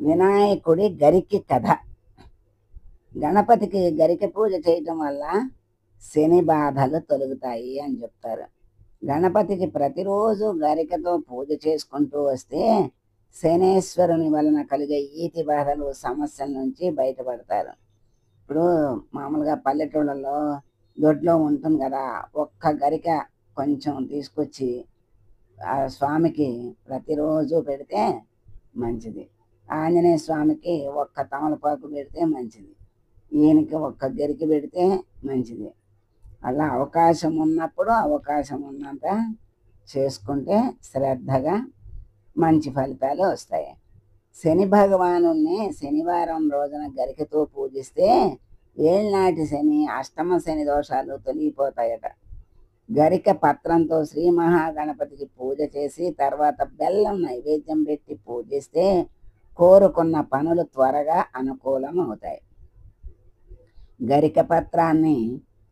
వినాయకుడి గరికి కథ. గణపతికి గరిక పూజ చేయటం వల్ల శని బాధలు తొలగుతాయి అని చెప్తారు. గణపతికి ప్రతిరోజు గరికతో పూజ చేసుకుంటూ వస్తే శనేశ్వరుని వలన కలిగే ఈతి బాధలు సమస్యల నుంచి బయటపడతారు. ఇప్పుడు మామూలుగా పల్లెటూళ్ళలో దొడ్లో ఉంటుంది కదా, ఒక్క గరిక కొంచెం తీసుకొచ్చి ఆ స్వామికి ప్రతిరోజు పెడితే మంచిది. ఆంజనేయ స్వామికి ఒక్క తమలపాకు పెడితే మంచిది. ఈయనకి ఒక్క గరిక పెడితే మంచిది. అలా అవకాశం ఉన్నప్పుడు అవకాశం ఉన్నంత చేసుకుంటే శ్రద్ధగా మంచి ఫలితాలు వస్తాయి. శని భగవానుణ్ణి శనివారం రోజున గరికతో పూజిస్తే ఏళ్ళనాటి శని, అష్టమ శని దోషాలు తొలగిపోతాయట. గరిక పత్రంతో శ్రీ మహాగణపతికి పూజ చేసి తర్వాత బెల్లం నైవేద్యం పెట్టి పూజిస్తే కోరుకున్న పనులు త్వరగా అనుకూలం అవుతాయి. గరిక పత్రాన్ని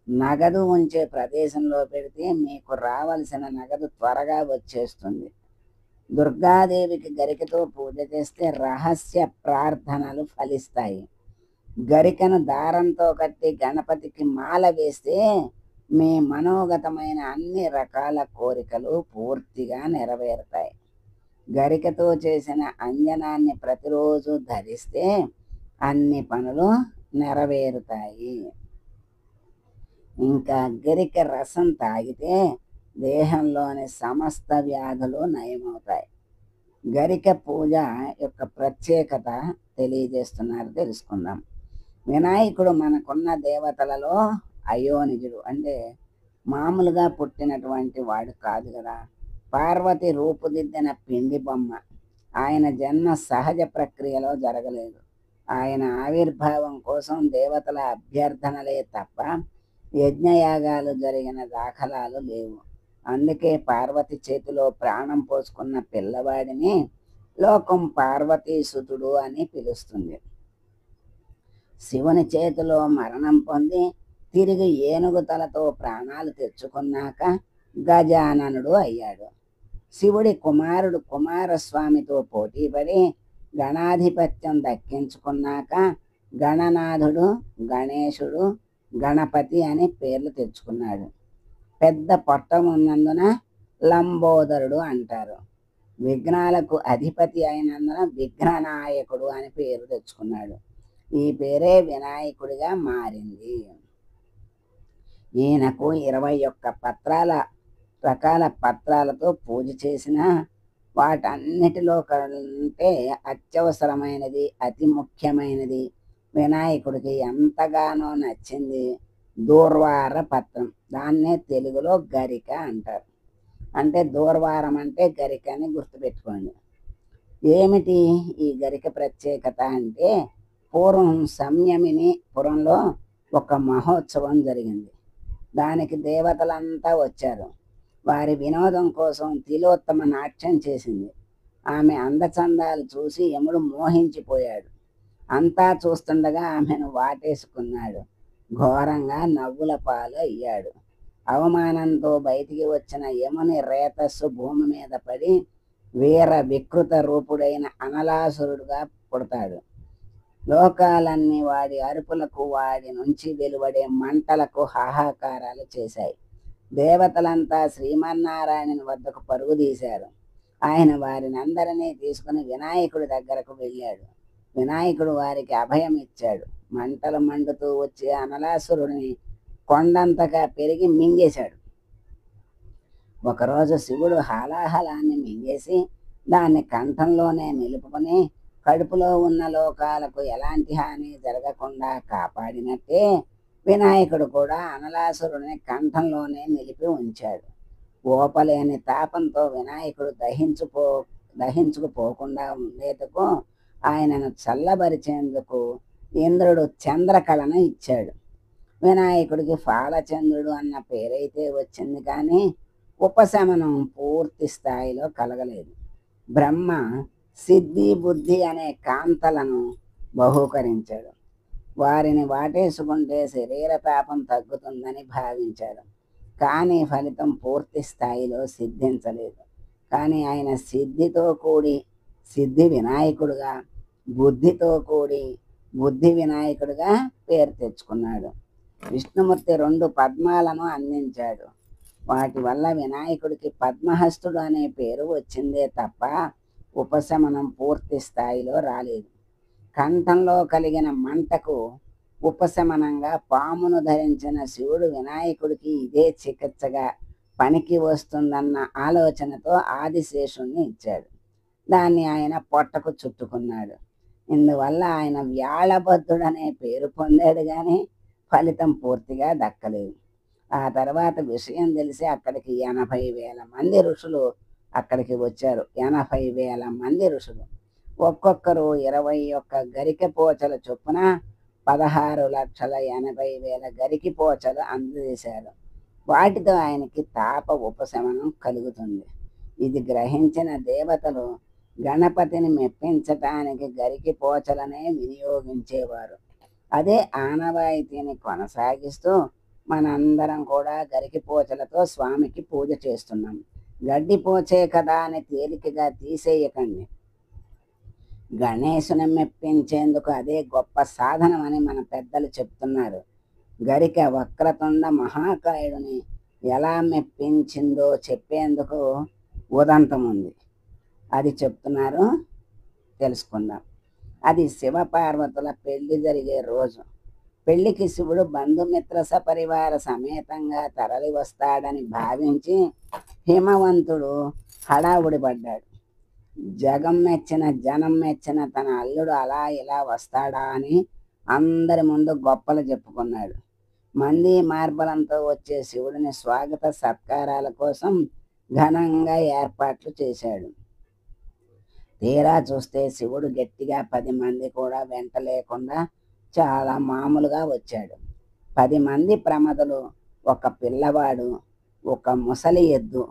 నగదు ఉంచే ప్రదేశంలో పెడితే మీకు రావలసిన నగదు త్వరగా వచ్చేస్తుంది. దుర్గాదేవికి గరికతో పూజ చేస్తే రహస్య ప్రార్థనలు ఫలిస్తాయి. గరికను దారంతో కట్టి గణపతికి మాల వేస్తే మీ మనోగతమైన అన్ని రకాల కోరికలు పూర్తిగా నెరవేరుతాయి. గరికతో చేసిన అంజనాన్ని ప్రతిరోజు ధరిస్తే అన్ని పనులు నెరవేరుతాయి. ఇంకా గరిక రసం తాగితే దేహంలోని సమస్త వ్యాధులు నయమవుతాయి. గరిక పూజ యొక్క ప్రత్యేకత తెలుసుకుందాం. వినాయకుడు మనకున్న దేవతలలో అయోనిజుడు, అంటే మామూలుగా పుట్టినటువంటి వాడు కాదు కదా. పార్వతి రూపుదిద్దిన పిండి బొమ్మ. ఆయన జన్మ సహజ ప్రక్రియలో జరగలేదు. ఆయన ఆవిర్భావం కోసం దేవతల అభ్యర్థనలే తప్ప యజ్ఞయాగాలు జరిగిన దాఖలాలు లేవు. అందుకే పార్వతి చేతిలో ప్రాణం పోసుకున్న పిల్లవాడిని లోకం పార్వతీసుతుడు అని పిలుస్తుంది. శివుని చేతిలో మరణం పొంది తిరిగి ఏనుగు తలతో ప్రాణాలు తెచ్చుకున్నాక గజాననుడు అయ్యాడు. శివుడి కుమారుడు కుమారస్వామితో పోటీపడి గణాధిపత్యం దక్కించుకున్నాక గణనాథుడు, గణేశుడు, గణపతి అని పేర్లు తెచ్చుకున్నాడు. పెద్ద పొట్ట ఉన్నందున లంబోదరుడు అంటారు. విఘ్నాలకు అధిపతి అయినందున విఘ్ననాయకుడు అని పేరు తెచ్చుకున్నాడు. ఈ పేరే వినాయకుడిగా మారింది. ఈయనకు 21 రకాల పత్రాలతో పూజ చేసిన వాటన్నిటిలో కంటే అత్యవసరమైనది, అతి ముఖ్యమైనది, వినాయకుడికి ఎంతగానో నచ్చింది దూర్వార పత్రం. దాన్నే తెలుగులో గరిక అంటారు. అంటే దూర్వారం అంటే గరిక అని గుర్తుపెట్టుకోండి. ఏమిటి ఈ గరిక ప్రత్యేకత అంటే, పూర్వం సంయమిని పురంలో ఒక మహోత్సవం జరిగింది. దానికి దేవతలంతా వచ్చారు. వారి వినోదం కోసం తిలోత్తమ నాట్యం చేసింది. ఆమె అందచందాలు చూసి యముడు మోహించిపోయాడు. అంతా చూస్తుండగా ఆమెను వాటేసుకున్నాడు. ఘోరంగా నవ్వుల పాలు అయ్యాడు. అవమానంతో బయటికి వచ్చిన యముని రేతస్సు భూమి మీద పడి వీర వికృత రూపుడైన అనలాసురుడుగా పుడతాడు. లోకాలన్నీ వాడి అరుపులకు, వాడి నుంచి వెలువడే మంటలకు హాహాకారాలు చేశాయి. దేవతలంతా శ్రీమన్నారాయణుని వద్దకు పరుగు తీశారు. ఆయన వారిని అందరినీ తీసుకుని వినాయకుడి దగ్గరకు వెళ్ళాడు. వినాయకుడు వారికి అభయం ఇచ్చాడు. మంటలు మండుతూ వచ్చే అనలాసురుడిని కొండంతగా పెరిగి మింగేశాడు. ఒకరోజు శివుడు హాలాహలాన్ని మింగేసి దాన్ని కంఠంలోనే నిలుపుకొని కడుపులో ఉన్న లోకాలకు ఎలాంటి హాని జరగకుండా కాపాడినట్టే వినాయకుడు కూడా అనలాసురుడిని కంఠంలోనే నిలిపి ఉంచాడు. ఓపలేని తాపంతో వినాయకుడు దహించుకుపోకుండా ఉండేందుకు, ఆయనను చల్లబరిచేందుకు ఇంద్రుడు చంద్రకళను ఇచ్చాడు. వినాయకుడికి ఫాలచంద్రుడు అన్న పేరైతే వచ్చింది, కానీ ఉపశమనం పూర్తి స్థాయిలో కలగలేదు. బ్రహ్మ సిద్ధి, బుద్ధి అనే కాంతలను బహూకరించాడు. వారిని వాటేసుకుంటే శరీర తాపం తగ్గుతుందని భావించాడు. కానీ ఫలితం పూర్తి స్థాయిలో సిద్ధించలేదు. కానీ ఆయన సిద్ధితో కూడి సిద్ధి వినాయకుడుగా, బుద్ధితో కూడి బుద్ధి వినాయకుడిగా పేరు తెచ్చుకున్నాడు. విష్ణుమూర్తి 2 పద్మాలను అందించాడు. వాటి వల్ల వినాయకుడికి పద్మహస్తుడు అనే పేరు వచ్చిందే తప్ప ఉపశమనం పూర్తి స్థాయిలో రాలేదు. కంఠంలో కలిగిన మంటకు ఉపశమనంగా పామును ధరించిన శివుడు వినాయకుడికి ఇదే చికిత్సగా పనికి వస్తుందన్న ఆలోచనతో ఆదిశేషుణ్ణి ఇచ్చాడు. దాన్ని ఆయన పొట్టకు చుట్టుకున్నాడు. ఇందువల్ల ఆయన వ్యాళభద్రుడనే పేరు పొందాడు, కానీ ఫలితం పూర్తిగా దక్కలేదు. ఆ తర్వాత విషయం తెలిసి అక్కడికి 80,000 మంది ఋషులు అక్కడికి వచ్చారు. 80,000 మంది ఋషులు ఒక్కొక్కరు 21 గరిక పోచల చొప్పున 16,80,000 గరికి పోచలు అందజేశారు. వాటితో ఆయనకి తాప ఉపశమనం కలుగుతుంది. ఇది గ్రహించిన దేవతలు గణపతిని మెప్పించటానికి గరికి పోచలనే వినియోగించేవారు. అదే ఆనవాయితీని కొనసాగిస్తూ మనందరం కూడా గరికి పోచలతో స్వామికి పూజ చేస్తున్నాం. గడ్డి పోచే కదా అని తేలికగా తీసేయకండి. గణేశుని మెప్పించేందుకు అదే గొప్ప సాధనమని మన పెద్దలు చెప్తున్నారు. గరిక వక్రతుండ మహాకాయుడిని ఎలా మెప్పించిందో చెప్పేందుకు ఉదంతం ఉంది. అది చెప్తున్నారు, తెలుసుకుందాం. అది శివపార్వతుల పెళ్లి జరిగే రోజు. పెళ్లికి శివుడు బంధుమిత్ర సపరివార సమేతంగా తరలి వస్తాడని భావించి హిమవంతుడు హడావుడి పడ్డాడు. జనం మెచ్చిన తన అల్లుడు అలా ఇలా వస్తాడా అని అందరి ముందు గొప్పలు చెప్పుకున్నాడు. మంది మార్బలంతో వచ్చే శివుడిని స్వాగత సత్కారాల కోసం ఘనంగా ఏర్పాట్లు చేశాడు. తీరా చూస్తే శివుడు గట్టిగా 10 మంది కూడా వెంట లేకుండా చాలా మామూలుగా వచ్చాడు. 10 మంది ప్రమదలు, ఒక పిల్లవాడు, ఒక ముసలి ఎద్దు,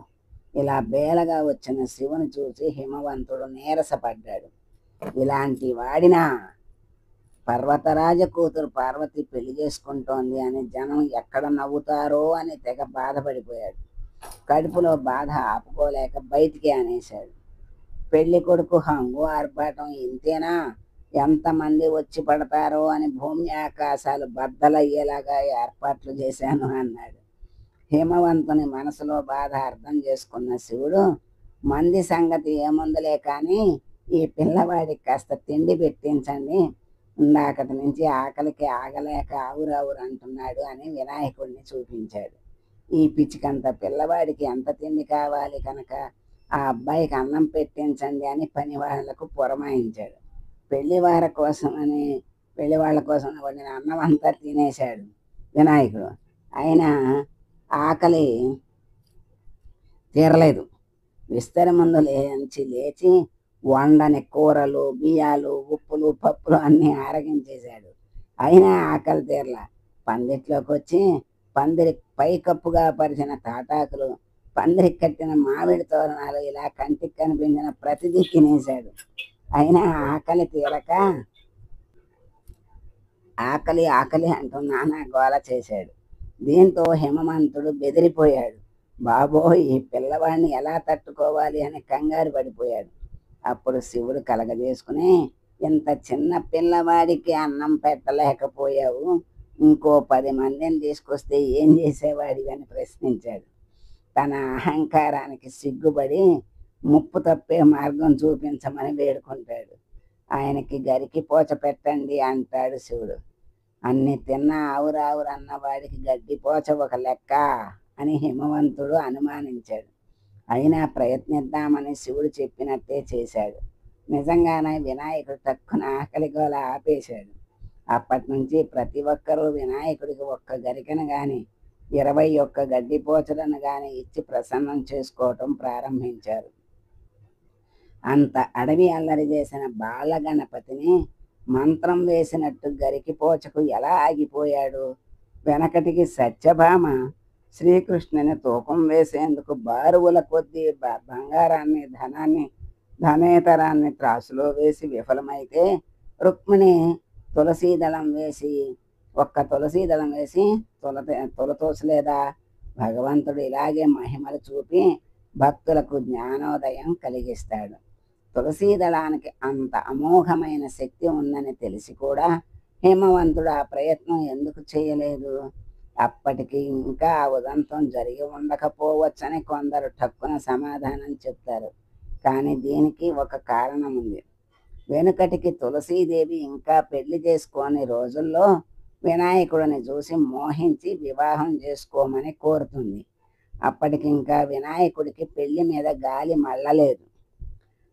ఇలా బేలగా వచ్చిన శివుని చూసి హిమవంతుడు నీరసపడ్డాడు. ఇలాంటి వాడినా పర్వతరాజ కూతురు పార్వతి పెళ్లి చేసుకుంటోంది అని జనం ఎక్కడ నవ్వుతారో అని తెగ బాధపడిపోయాడు. కడుపులో బాధ ఆపుకోలేక బయటికి అనేశాడు. పెళ్లి కొడుకు హంగు ఆర్భాటం ఇంతేనా? ఎంతమంది వచ్చి పడతారో అని భూమి ఆకాశాలు బద్దలయ్యేలాగా ఏర్పాట్లు చేశాను అన్నాడు. హిమవంతుని మనసులో బాధ అర్థం చేసుకున్న శివుడు, మంది సంగతి ఏముందులే కానీ ఈ పిల్లవాడికి కాస్త తిండి పెట్టించండి, ఇందాకటి నుంచి ఆకలికి ఆగలేక ఆవురావురు అంటున్నాడు అని వినాయకుడిని చూపించాడు. ఈ పిచ్చికంత పిల్లవాడికి ఎంత తిండి కావాలి కనుక ఆ అబ్బాయికి అన్నం పెట్టించండి అని పని వాళ్ళకు పురమాయించాడు. పెళ్లి వాళ్ళ కోసం వండిన అన్నం అంతా తినేశాడు వినాయకుడు. అయినా ఆకలి తీరలేదు. విస్తరి ముందు లేచి వండని కూరలు, బియ్యాలు, ఉప్పులు, పప్పులు అన్నీ ఆరగించేశాడు. అయినా ఆకలి తీరలా. పందిట్లోకి వచ్చి పందిరి పైకప్పుగా పరిచిన తాటాకులు, పందిరికి కట్టిన మామిడి తోరణాలు, ఇలా కంటికి కనిపించిన ప్రతిదీ తినేశాడు. అయినా ఆకలి తీరక ఆకలి ఆకలి అంటూ నానా గోల చేశాడు. దీంతో హిమవంతుడు బెదిరిపోయాడు. బాబోయ్, ఈ పిల్లవాడిని ఎలా తట్టుకోవాలి అని కంగారు పడిపోయాడు. అప్పుడు శివుడు కలగజేసుకుని, ఇంత చిన్న పిల్లవాడికి అన్నం పెట్టలేకపోయావు, ఇంకో 10 మందిని తీసుకొస్తే ఏం చేసేవాడివి అని ప్రశ్నించాడు. తన అహంకారానికి సిగ్గుపడి ముప్పు తప్పే మార్గం చూపించమని వేడుకుంటాడు. ఆయనకి గరికి పోచ పెట్టండి అంటాడు శివుడు. అన్ని తిన్న ఆవురావురన్న వాడికి గడ్డిపోచ ఒక లెక్క అని హిమవంతుడు అనుమానించాడు. అయినా ప్రయత్నిద్దామని శివుడు చెప్పినట్టే చేశాడు. నిజంగానే వినాయకుడు తక్కువ ఆకలి గోల ఆపేశాడు. అప్పటి నుంచి ప్రతి ఒక్కరూ వినాయకుడికి 1 గరికను కానీ 21 గడ్డిపోచలను కానీ ఇచ్చి ప్రసన్నం చేసుకోవటం ప్రారంభించారు. అంత అడవి అల్లరి చేసిన బాలగణపతిని మంత్రం వేసినట్టు గరికిపోచకు ఎలా ఆగిపోయాడు? వెనకటికి సత్యభామ శ్రీకృష్ణుని తూకం వేసేందుకు బారువుల కొద్దీ బంగారాన్ని, ధనేతరాన్ని త్రాసులో వేసి విఫలమైతే రుక్మిణి ఒక్క తులసీదళం వేసి తొలతోసలేదా? భగవంతుడు ఇలాగే మహిమలు చూపి భక్తులకు జ్ఞానోదయం కలిగిస్తాడు. తులసీ దళానికి అంత అమోఘమైన శక్తి ఉందని తెలిసి కూడా హేమవంతుడు ఆ ప్రయత్నం ఎందుకు చేయలేదు? అప్పటికి ఇంకా ఆ ఉదంతం జరిగి ఉండకపోవచ్చని కొందరు టక్కున సమాధానం చెప్తారు. కానీ దీనికి ఒక కారణం ఉంది. వెనుకటికి తులసీదేవి ఇంకా పెళ్లి చేసుకోని రోజుల్లో వినాయకుడిని చూసి మోహించి వివాహం చేసుకోమని కోరుతుంది. అప్పటికింకా వినాయకుడికి పెళ్లి మీద గాలి మళ్ళలేదు.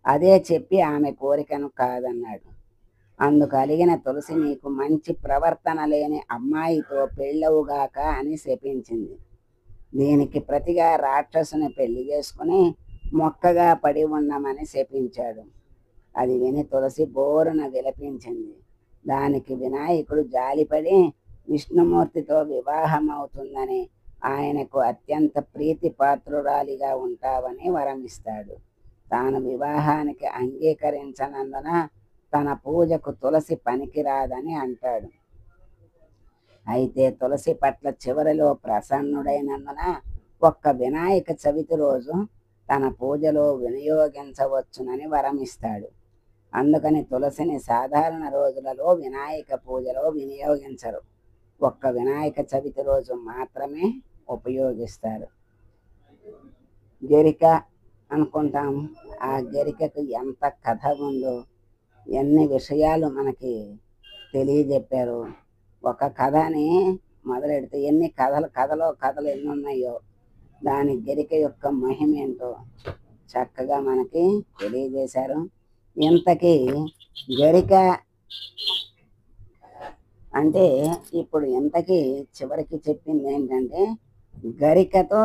అదే చెప్పి ఆమె కోరికను కాదన్నాడు. అందుకు అలిగిన తులసి నీకు మంచి ప్రవర్తన లేని అమ్మాయితో పెళ్ళవుగాక అని శపించింది. దీనికి ప్రతిగా రాక్షసుని పెళ్లి చేసుకుని మొక్కగా పడి ఉండమని శపించాడు. అది విని తులసి బోరున విలపించింది. దానికి వినాయకుడు జాలిపడి విష్ణుమూర్తితో వివాహం అవుతుందని, ఆయనకు అత్యంత ప్రీతిపాత్రురాలిగా ఉంటావని వరమిస్తాడు. తాను వివాహానికి అంగీకరించనందున తన పూజకు తులసి పనికిరాదని అంటాడు. అయితే తులసి పట్ల చివరిలో ప్రసన్నుడైనందున ఒక్క వినాయక చవితి రోజు తన పూజలో వినియోగించవచ్చునని వరమిస్తాడు. అందుకని తులసిని సాధారణ రోజులలో వినాయక పూజలో వినియోగించరు. ఒక్క వినాయక చవితి రోజు మాత్రమే ఉపయోగిస్తారు. గరిక అనుకుంటాం. ఆ గరికకు ఎంత కథ ఉందో, ఎన్ని విషయాలు మనకి తెలియజెప్పారు. ఒక కథని మొదలెడితే ఎన్ని కథలు ఎన్ని ఉన్నాయో, దాని గరిక యొక్క మహిమ ఏంటో చక్కగా మనకి తెలియజేశారు. ఇంతకీ గరిక అంటే ఇప్పుడు ఇంతకీ చివరికి చెప్పింది ఏంటంటే, గరికతో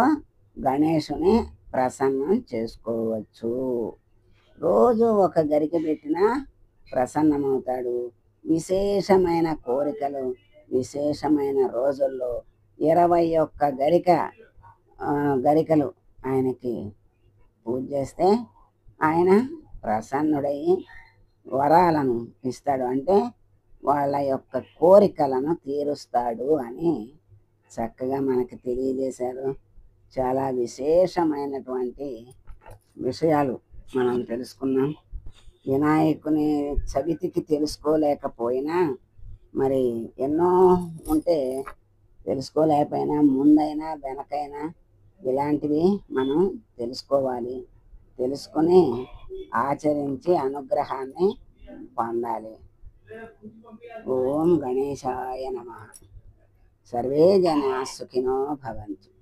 గణేశుని ప్రసన్నం చేసుకోవచ్చు. రోజు ఒక గరిక పెట్టినా ప్రసన్నమవుతాడు. విశేషమైన కోరికలు, విశేషమైన రోజుల్లో 21 గరికలు ఆయనకి పూజ చేస్తే ఆయన ప్రసన్నుడై వరాలను ఇస్తాడు. అంటే వాళ్ళ యొక్క కోరికలను తీరుస్తాడు అని చక్కగా మనకి తెలియజేశారు. చాలా విశేషమైనటువంటి విషయాలు మనం తెలుసుకున్నాం. వినాయకుని చవితికి తెలుసుకోలేకపోయినా మరి ఎన్నో ఉంటే, తెలుసుకోలేకపోయినా ముందైనా వెనకైనా ఇలాంటివి మనం తెలుసుకోవాలి. తెలుసుకొని ఆచరించి అనుగ్రహాన్ని పొందాలి. ఓం గణేశాయ నమః. సర్వే జనా సుఖినో భవంతు.